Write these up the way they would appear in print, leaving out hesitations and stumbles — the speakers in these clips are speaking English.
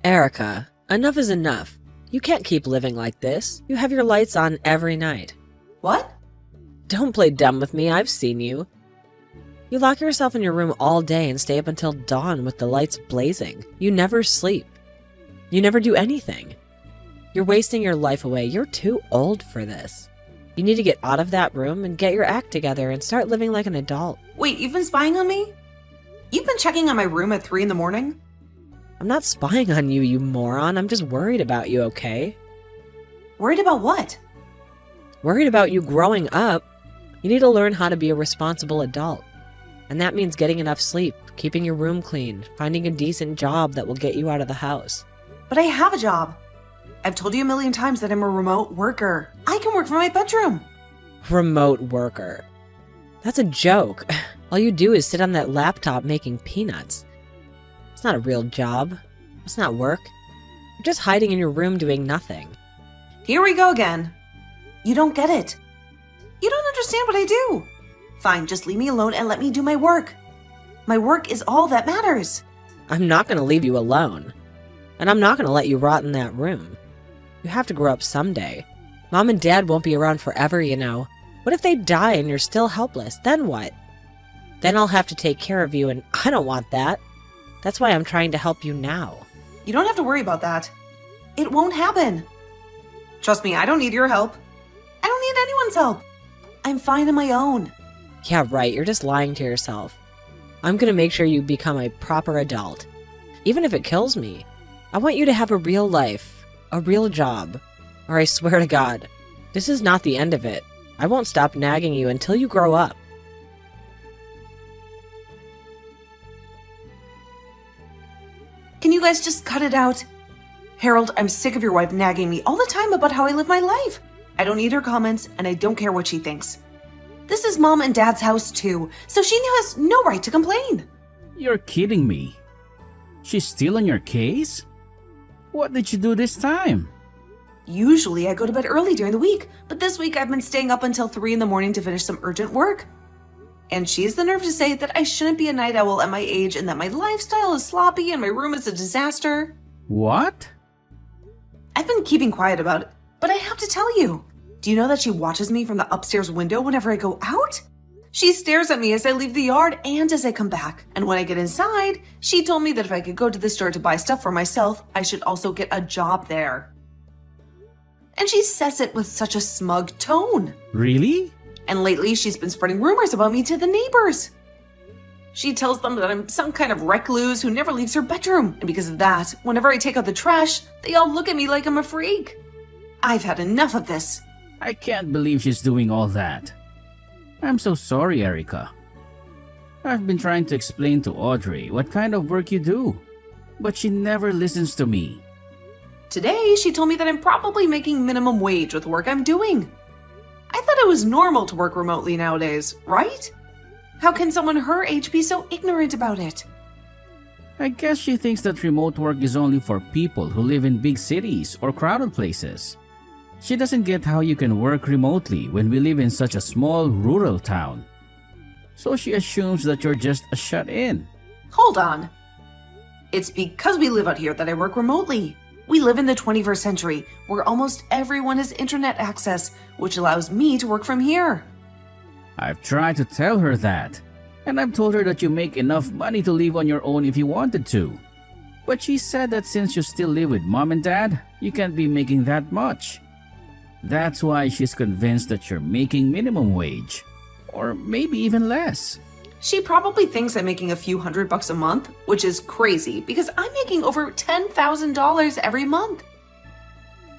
Erica, enough is enough. You can't keep living like this. You have your lights on every night. What? Don't play dumb with me, I've seen you. You lock yourself in your room all day and stay up until dawn with the lights blazing. You never sleep. You never do anything. You're wasting your life away. You're too old for this. You need to get out of that room and get your act together and start living like an adult. Wait, you've been spying on me? You've been checking on my room at 3 in the morning? I'm not spying on you, you moron. I'm just worried about you, okay? Worried about what? Worried about you growing up. You need to learn how to be a responsible adult. And that means getting enough sleep, keeping your room clean, finding a decent job that will get you out of the house. But I have a job. I've told you a million times that I'm a remote worker. I can work from my bedroom. Remote worker. That's a joke. All you do is sit on that laptop making peanuts. It's not a real job. It's not work. You're just hiding in your room doing nothing. Here we go again. You don't get it. You don't understand what I do. Fine, just leave me alone and let me do my work. My work is all that matters. I'm not going to leave you alone. And I'm not going to let you rot in that room. You have to grow up someday. Mom and Dad won't be around forever, you know. What if they die and you're still helpless? Then what? Then I'll have to take care of you, and I don't want that. That's why I'm trying to help you now. You don't have to worry about that. It won't happen. Trust me, I don't need your help. I don't need anyone's help. I'm fine on my own. Yeah, right. You're just lying to yourself. I'm going to make sure you become a proper adult. Even if it kills me. I want you to have a real life, a real job. Or I swear to God, this is not the end of it. I won't stop nagging you until you grow up. Can you guys just cut it out? Harold, I'm sick of your wife nagging me all the time about how I live my life. I don't need her comments, and I don't care what she thinks. This is Mom and Dad's house too, so she has no right to complain. You're kidding me. She's still on your case? What did you do this time? Usually I go to bed early during the week, but this week I've been staying up until 3 in the morning to finish some urgent work. And she has the nerve to say that I shouldn't be a night owl at my age and that my lifestyle is sloppy and my room is a disaster. What? I've been keeping quiet about it, but I have to tell you. Do you know that she watches me from the upstairs window whenever I go out? She stares at me as I leave the yard and as I come back. And when I get inside, she told me that if I could go to the store to buy stuff for myself, I should also get a job there. And she says it with such a smug tone. Really? And lately, she's been spreading rumors about me to the neighbors. She tells them that I'm some kind of recluse who never leaves her bedroom. And because of that, whenever I take out the trash, they all look at me like I'm a freak. I've had enough of this. I can't believe she's doing all that. I'm so sorry, Erica. I've been trying to explain to Audrey what kind of work you do, but she never listens to me. Today, she told me that I'm probably making minimum wage with the work I'm doing. I thought it was normal to work remotely nowadays, right? How can someone her age be so ignorant about it? I guess she thinks that remote work is only for people who live in big cities or crowded places. She doesn't get how you can work remotely when we live in such a small rural town. So she assumes that you're just a shut-in. Hold on. It's because we live out here that I work remotely. We live in the 21st century, where almost everyone has internet access, which allows me to work from here. I've tried to tell her that, and I've told her that you make enough money to live on your own if you wanted to. But she said that since you still live with Mom and Dad, you can't be making that much. That's why she's convinced that you're making minimum wage, or maybe even less. She probably thinks I'm making a few $100 a month, which is crazy because I'm making over $10,000 every month.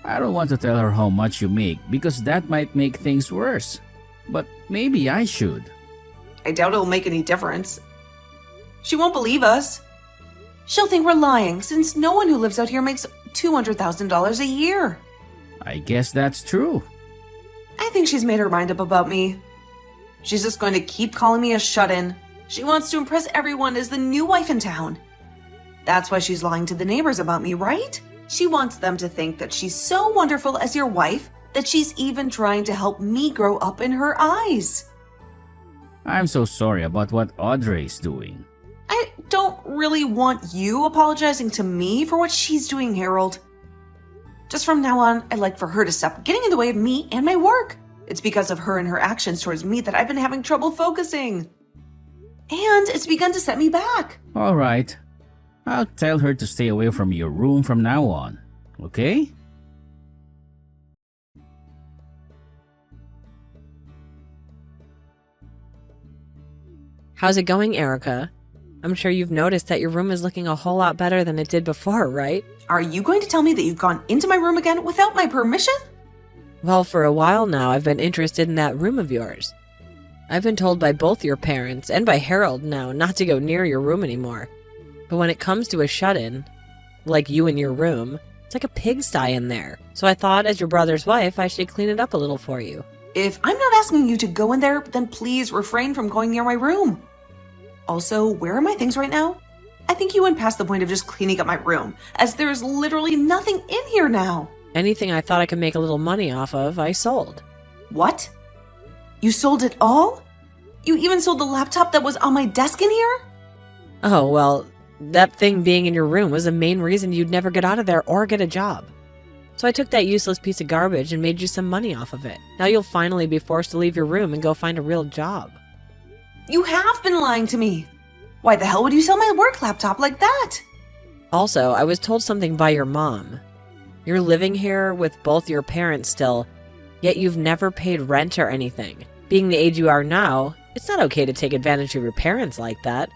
I don't want to tell her how much you make because that might make things worse. But maybe I should. I doubt it'll make any difference. She won't believe us. She'll think we're lying since no one who lives out here makes $200,000 a year. I guess that's true. I think she's made her mind up about me. She's just going to keep calling me a shut-in. She wants to impress everyone as the new wife in town. That's why she's lying to the neighbors about me, right? She wants them to think that she's so wonderful as your wife that she's even trying to help me grow up in her eyes. I'm so sorry about what Audrey is doing. I don't really want you apologizing to me for what she's doing, Harold. Just from now on, I'd like for her to stop getting in the way of me and my work. It's because of her and her actions towards me that I've been having trouble focusing. And it's begun to set me back. All right. I'll tell her to stay away from your room from now on. Okay? How's it going, Erica? I'm sure you've noticed that your room is looking a whole lot better than it did before, right? Are you going to tell me that you've gone into my room again without my permission? Well, for a while now, I've been interested in that room of yours. I've been told by both your parents and by Harold now not to go near your room anymore. But when it comes to a shut-in, like you in your room, it's like a pigsty in there. So I thought, as your brother's wife, I should clean it up a little for you. If I'm not asking you to go in there, then please refrain from going near my room. Also, where are my things right now? I think you went past the point of just cleaning up my room, as there's literally nothing in here now. Anything I thought I could make a little money off of, I sold. What? You sold it all? You even sold the laptop that was on my desk in here? Oh, well, that thing being in your room was the main reason you'd never get out of there or get a job. So I took that useless piece of garbage and made you some money off of it. Now you'll finally be forced to leave your room and go find a real job. You have been lying to me. Why the hell would you sell my work laptop like that? Also, I was told something by your mom. You're living here with both your parents still, yet you've never paid rent or anything. Being the age you are now, it's not okay to take advantage of your parents like that.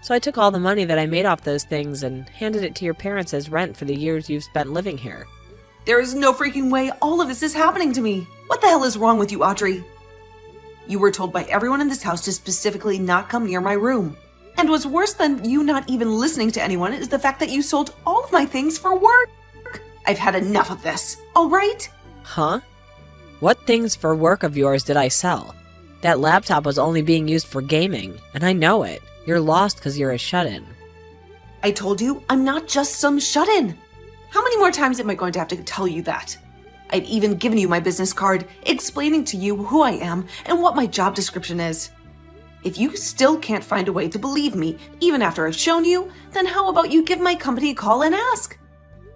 So I took all the money that I made off those things and handed it to your parents as rent for the years you've spent living here. There is no freaking way all of this is happening to me. What the hell is wrong with you, Audrey? You were told by everyone in this house to specifically not come near my room. And what's worse than you not even listening to anyone is the fact that you sold all of my things for work. I've had enough of this, all right? Huh? What things for work of yours did I sell? That laptop was only being used for gaming, and I know it. You're lost because you're a shut-in. I told you I'm not just some shut-in. How many more times am I going to have to tell you that? I've even given you my business card, explaining to you who I am and what my job description is. If you still can't find a way to believe me, even after I've shown you, then how about you give my company a call and ask?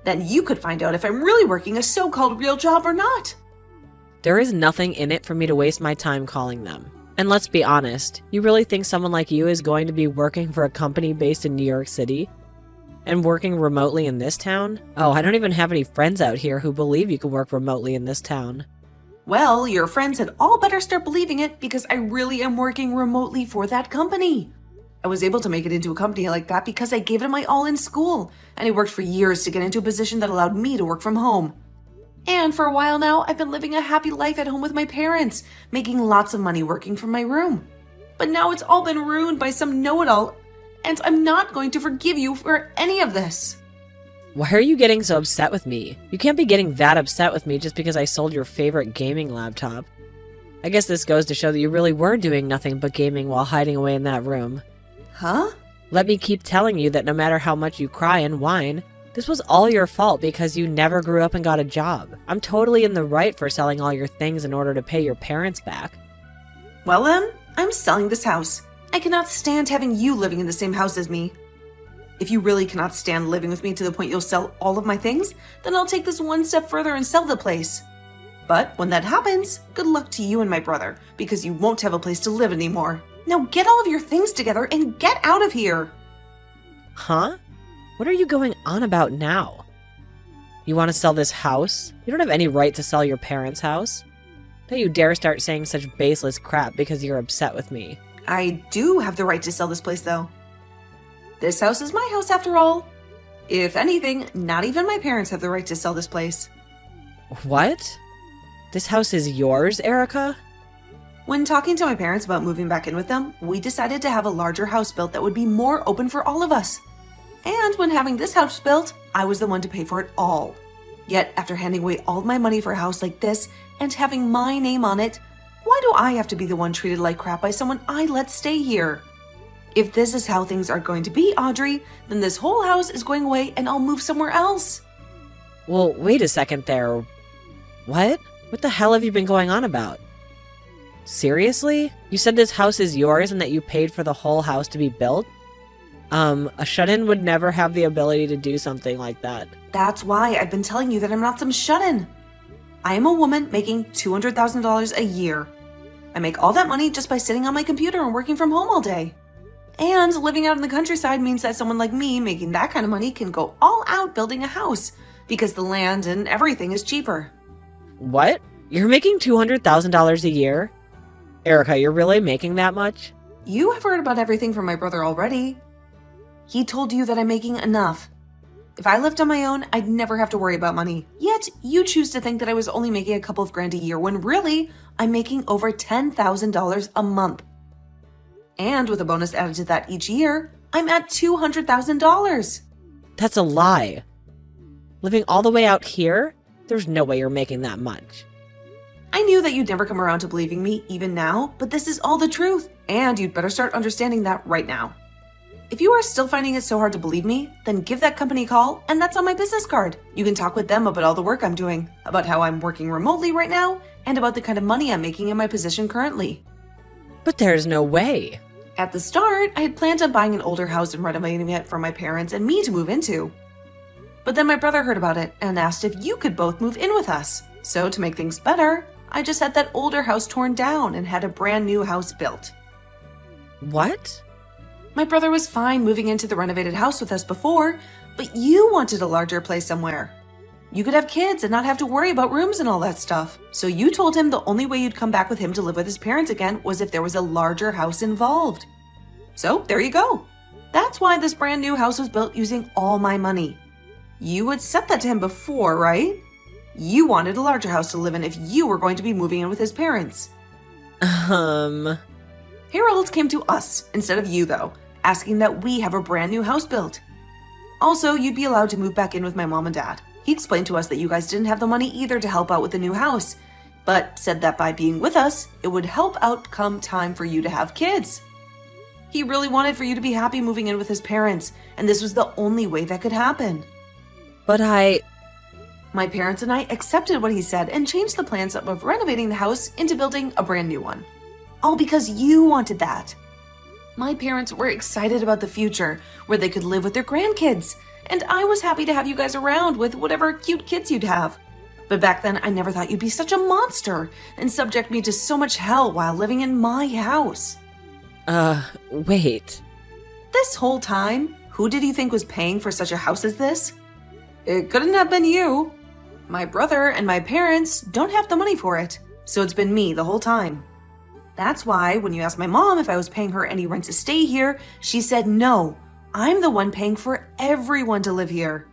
Then you could find out if I'm really working a so-called real job or not. There is nothing in it for me to waste my time calling them. And let's be honest, you really think someone like you is going to be working for a company based in New York City? And working remotely in this town? Oh, I don't even have any friends out here who believe you can work remotely in this town. Well, your friends had all better start believing it because I really am working remotely for that company. I was able to make it into a company like that because I gave it my all in school, and I worked for years to get into a position that allowed me to work from home. And for a while now, I've been living a happy life at home with my parents, making lots of money working from my room. But now it's all been ruined by some know-it-all, and I'm not going to forgive you for any of this. Why are you getting so upset with me? You can't be getting that upset with me just because I sold your favorite gaming laptop. I guess this goes to show that you really were doing nothing but gaming while hiding away in that room. Huh? Let me keep telling you that no matter how much you cry and whine, this was all your fault because you never grew up and got a job. I'm totally in the right for selling all your things in order to pay your parents back. Well then, I'm selling this house. I cannot stand having you living in the same house as me. If you really cannot stand living with me to the point you'll sell all of my things, then I'll take this one step further and sell the place. But when that happens, good luck to you and my brother, because you won't have a place to live anymore. Now get all of your things together and get out of here! Huh? What are you going on about now? You want to sell this house? You don't have any right to sell your parents' house. Don't you dare start saying such baseless crap because you're upset with me. I do have the right to sell this place, though. This house is my house after all. If anything, not even my parents have the right to sell this place. What? This house is yours, Erica? When talking to my parents about moving back in with them, we decided to have a larger house built that would be more open for all of us. And when having this house built, I was the one to pay for it all. Yet, after handing away all of my money for a house like this and having my name on it, why do I have to be the one treated like crap by someone I let stay here? If this is how things are going to be, Audrey, then this whole house is going away and I'll move somewhere else. Well, wait a second there. What? What the hell have you been going on about? Seriously? You said this house is yours and that you paid for the whole house to be built? A shut-in would never have the ability to do something like that. That's why I've been telling you that I'm not some shut-in. I am a woman making $200,000 a year. I make all that money just by sitting on my computer and working from home all day. And living out in the countryside means that someone like me making that kind of money can go all out building a house because the land and everything is cheaper. What? You're making $200,000 a year? Erica, you're really making that much? You have heard about everything from my brother already. He told you that I'm making enough. If I lived on my own, I'd never have to worry about money. Yet, you choose to think that I was only making a couple of grand a year when really, I'm making over $10,000 a month. And with a bonus added to that each year, I'm at $200,000. That's a lie. Living all the way out here? There's no way you're making that much. I knew that you'd never come around to believing me even now, but this is all the truth. And you'd better start understanding that right now. If you are still finding it so hard to believe me, then give that company a call, and that's on my business card. You can talk with them about all the work I'm doing, about how I'm working remotely right now, and about the kind of money I'm making in my position currently. But there's no way. At the start, I had planned on buying an older house and renovating it for my parents and me to move into. But then my brother heard about it and asked if you could both move in with us. So to make things better, I just had that older house torn down and had a brand new house built. What? My brother was fine moving into the renovated house with us before, but you wanted a larger place somewhere. You could have kids and not have to worry about rooms and all that stuff. So you told him the only way you'd come back with him to live with his parents again was if there was a larger house involved. So there you go. That's why this brand new house was built using all my money. You had said that to him before, right? You wanted a larger house to live in if you were going to be moving in with his parents. Harold came to us instead of you, though, asking that we have a brand new house built. Also, you'd be allowed to move back in with my mom and dad. He explained to us that you guys didn't have the money either to help out with the new house, but said that by being with us, it would help out come time for you to have kids. He really wanted for you to be happy moving in with his parents, and this was the only way that could happen. But My parents and I accepted what he said and changed the plans of renovating the house into building a brand new one. All because you wanted that. My parents were excited about the future, where they could live with their grandkids, and I was happy to have you guys around with whatever cute kids you'd have. But back then, I never thought you'd be such a monster and subject me to so much hell while living in my house. Wait. This whole time, who did you think was paying for such a house as this? It couldn't have been you. My brother and my parents don't have the money for it, so it's been me the whole time. That's why when you asked my mom if I was paying her any rent to stay here, she said no. I'm the one paying for everyone to live here.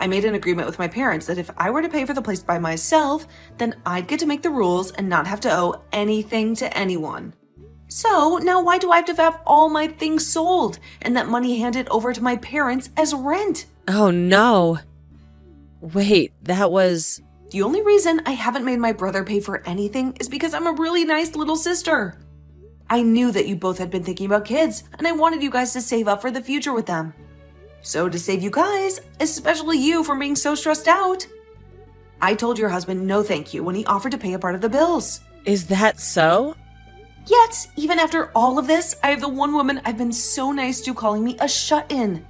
I made an agreement with my parents that if I were to pay for the place by myself, then I'd get to make the rules and not have to owe anything to anyone. So now why do I have to have all my things sold and that money handed over to my parents as rent? Oh no. Wait, that was... The only reason I haven't made my brother pay for anything is because I'm a really nice little sister. I knew that you both had been thinking about kids, and I wanted you guys to save up for the future with them. So to save you guys, especially you from being so stressed out, I told your husband no thank you when he offered to pay a part of the bills. Is that so? Yet, even after all of this, I have the one woman I've been so nice to calling me a shut-in.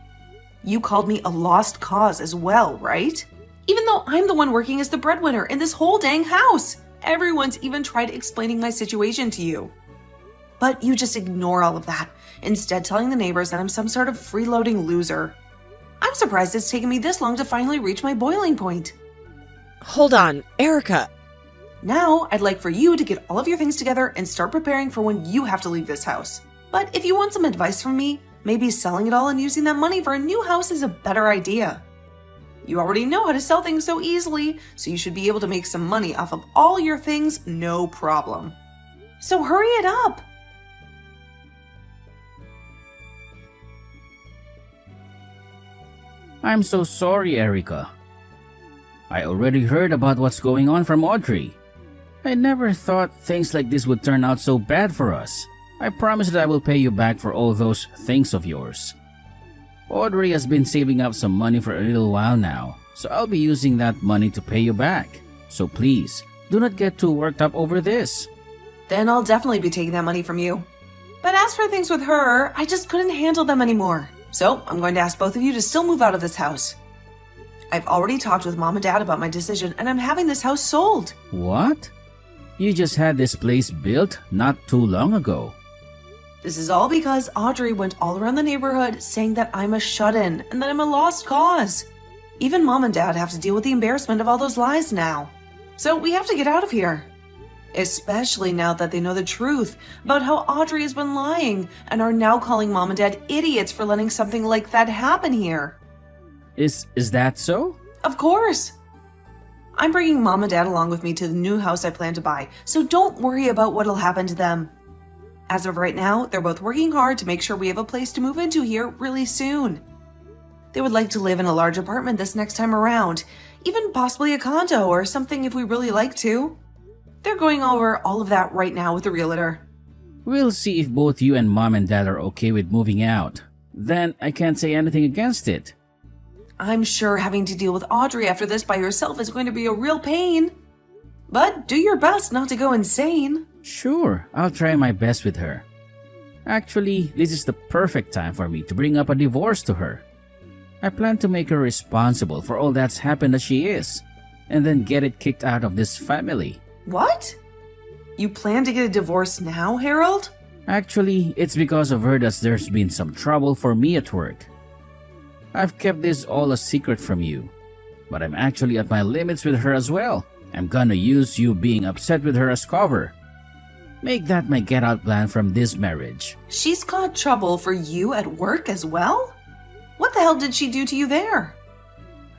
You called me a lost cause as well, right? Even though I'm the one working as the breadwinner in this whole dang house. Everyone's even tried explaining my situation to you. But you just ignore all of that, instead telling the neighbors that I'm some sort of freeloading loser. I'm surprised it's taken me this long to finally reach my boiling point. Hold on, Erica. Now, I'd like for you to get all of your things together and start preparing for when you have to leave this house. But if you want some advice from me, maybe selling it all and using that money for a new house is a better idea. You already know how to sell things so easily, so you should be able to make some money off of all your things, no problem. So hurry it up! I'm so sorry, Erica. I already heard about what's going on from Audrey. I never thought things like this would turn out so bad for us. I promise that I will pay you back for all those things of yours. Audrey has been saving up some money for a little while now, so I'll be using that money to pay you back. So please, do not get too worked up over this. Then I'll definitely be taking that money from you. But as for things with her, I just couldn't handle them anymore. So I'm going to ask both of you to still move out of this house. I've already talked with Mom and Dad about my decision, and I'm having this house sold. What? You just had this place built not too long ago. This is all because Audrey went all around the neighborhood saying that I'm a shut-in and that I'm a lost cause. Even Mom and Dad have to deal with the embarrassment of all those lies now. So we have to get out of here. Especially now that they know the truth about how Audrey has been lying and are now calling Mom and Dad idiots for letting something like that happen here. Is that so? Of course. I'm bringing Mom and Dad along with me to the new house I plan to buy, so don't worry about what'll happen to them. As of right now, they're both working hard to make sure we have a place to move into here really soon. They would like to live in a large apartment this next time around, even possibly a condo or something if we really like to. They're going over all of that right now with the realtor. We'll see if both you and Mom and Dad are okay with moving out. Then I can't say anything against it. I'm sure having to deal with Audrey after this by yourself is going to be a real pain. But do your best not to go insane. Sure, I'll try my best with her. Actually, this is the perfect time for me to bring up a divorce to her. I plan to make her responsible for all that's happened as she is, and then get it kicked out of this family. What? You plan to get a divorce now, Harold? Actually, it's because of her that there's been some trouble for me at work. I've kept this all a secret from you, but I'm actually at my limits with her as well. I'm gonna use you being upset with her as cover. Make that my get-out plan from this marriage. She's got trouble for you at work as well? What the hell did she do to you there?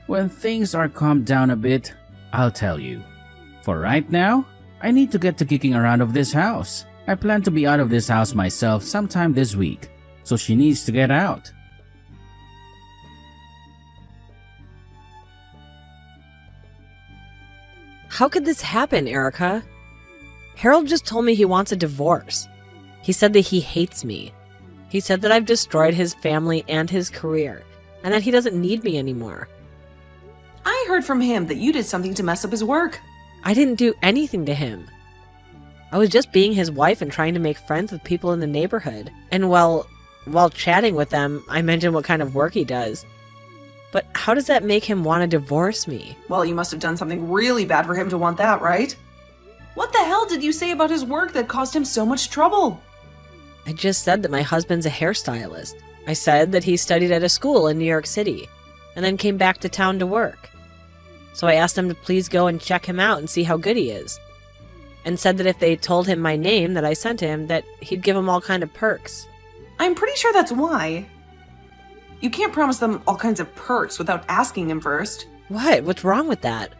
When things are calmed down a bit, I'll tell you. For right now, I need to get to kicking around of this house. I plan to be out of this house myself sometime this week, so she needs to get out. How could this happen, Erica? Harold just told me he wants a divorce. He said that he hates me. He said that I've destroyed his family and his career, and that he doesn't need me anymore. I heard from him that you did something to mess up his work. I didn't do anything to him. I was just being his wife and trying to make friends with people in the neighborhood. And while chatting with them, I mentioned what kind of work he does. But how does that make him want to divorce me? Well, you must have done something really bad for him to want that, right? What the hell did you say about his work that caused him so much trouble? I just said that my husband's a hairstylist. I said that he studied at a school in New York City and then came back to town to work. So I asked him to please go and check him out and see how good he is. And said that if they told him my name that I sent him, that he'd give him all kind of perks. I'm pretty sure that's why. You can't promise them all kinds of perks without asking him first. What? What's wrong with that?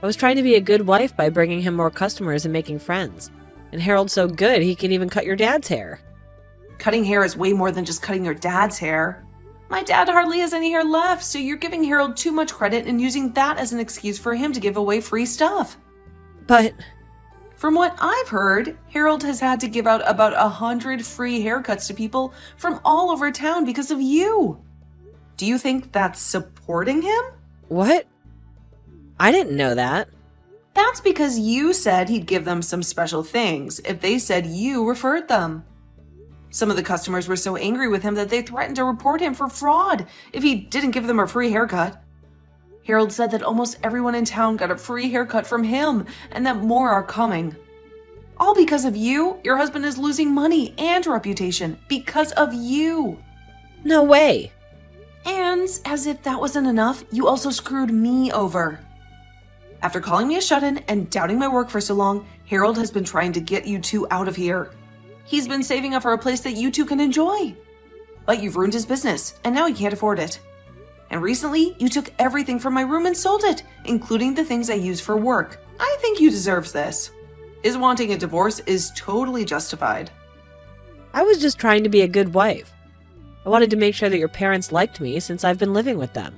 I was trying to be a good wife by bringing him more customers and making friends. And Harold's so good, he can even cut your dad's hair. Cutting hair is way more than just cutting your dad's hair. My dad hardly has any hair left, so you're giving Harold too much credit and using that as an excuse for him to give away free stuff. But from what I've heard, Harold has had to give out about 100 free haircuts to people from all over town because of you. Do you think that's supporting him? what? I didn't know that. That's because you said he'd give them some special things if they said you referred them. Some of the customers were so angry with him that they threatened to report him for fraud if he didn't give them a free haircut. Harold said that almost everyone in town got a free haircut from him and that more are coming. All because of you, your husband is losing money and reputation because of you. No way. And as if that wasn't enough, you also screwed me over. After calling me a shut-in and doubting my work for so long, Harold has been trying to get you two out of here. He's been saving up for a place that you two can enjoy. But you've ruined his business, and now he can't afford it. And recently, you took everything from my room and sold it, including the things I use for work. I think you deserve this. His wanting a divorce is totally justified. I was just trying to be a good wife. I wanted to make sure that your parents liked me since I've been living with them.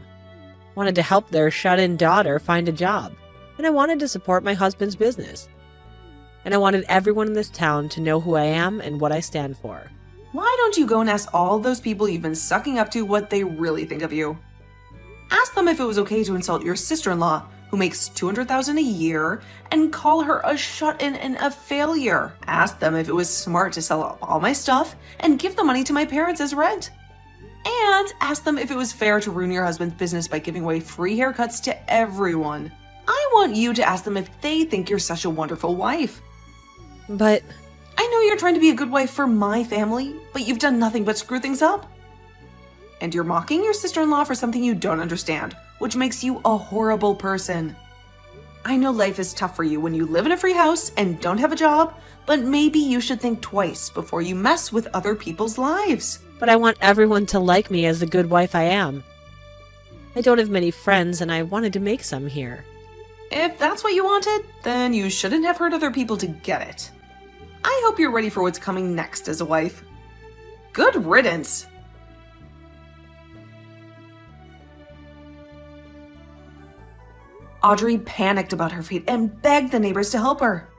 Wanted to help their shut-in daughter find a job. And I wanted to support my husband's business. And I wanted everyone in this town to know who I am and what I stand for. Why don't you go and ask all those people you've been sucking up to what they really think of you? Ask them if it was okay to insult your sister-in-law, who makes $200,000 a year, and call her a shut-in and a failure. Ask them if it was smart to sell all my stuff and give the money to my parents as rent. And ask them if it was fair to ruin your husband's business by giving away free haircuts to everyone. I want you to ask them if they think you're such a wonderful wife. But I know you're trying to be a good wife for my family, but you've done nothing but screw things up. And you're mocking your sister-in-law for something you don't understand, which makes you a horrible person. I know life is tough for you when you live in a free house and don't have a job, but maybe you should think twice before you mess with other people's lives. I want everyone to like me as the good wife I am. I don't have many friends, and I wanted to make some here. If that's what you wanted, then you shouldn't have hurt other people to get it. I hope you're ready for what's coming next as a wife. Good riddance! Audrey panicked about her fate and begged the neighbors to help her.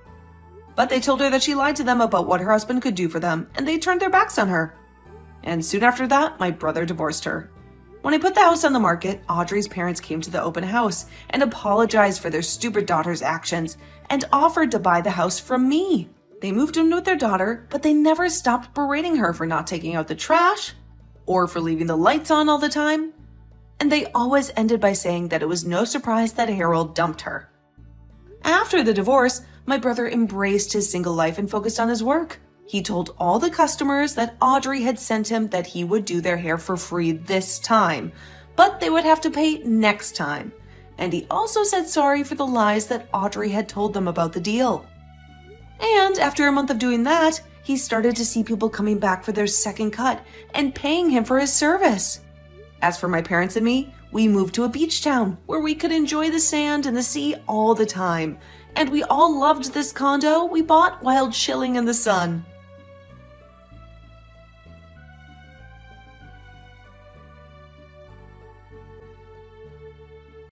But they told her that she lied to them about what her husband could do for them, and they turned their backs on her. And soon after that, my brother divorced her. When I put the house on the market, Audrey's parents came to the open house and apologized for their stupid daughter's actions and offered to buy the house from me. They moved in with their daughter, but they never stopped berating her for not taking out the trash or for leaving the lights on all the time. And they always ended by saying that it was no surprise that Harold dumped her. After the divorce, my brother embraced his single life and focused on his work. He told all the customers that Audrey had sent him that he would do their hair for free this time, but they would have to pay next time. And he also said sorry for the lies that Audrey had told them about the deal. And after a month of doing that, he started to see people coming back for their second cut and paying him for his service. As for my parents and me, we moved to a beach town where we could enjoy the sand and the sea all the time. And we all loved this condo we bought while chilling in the sun.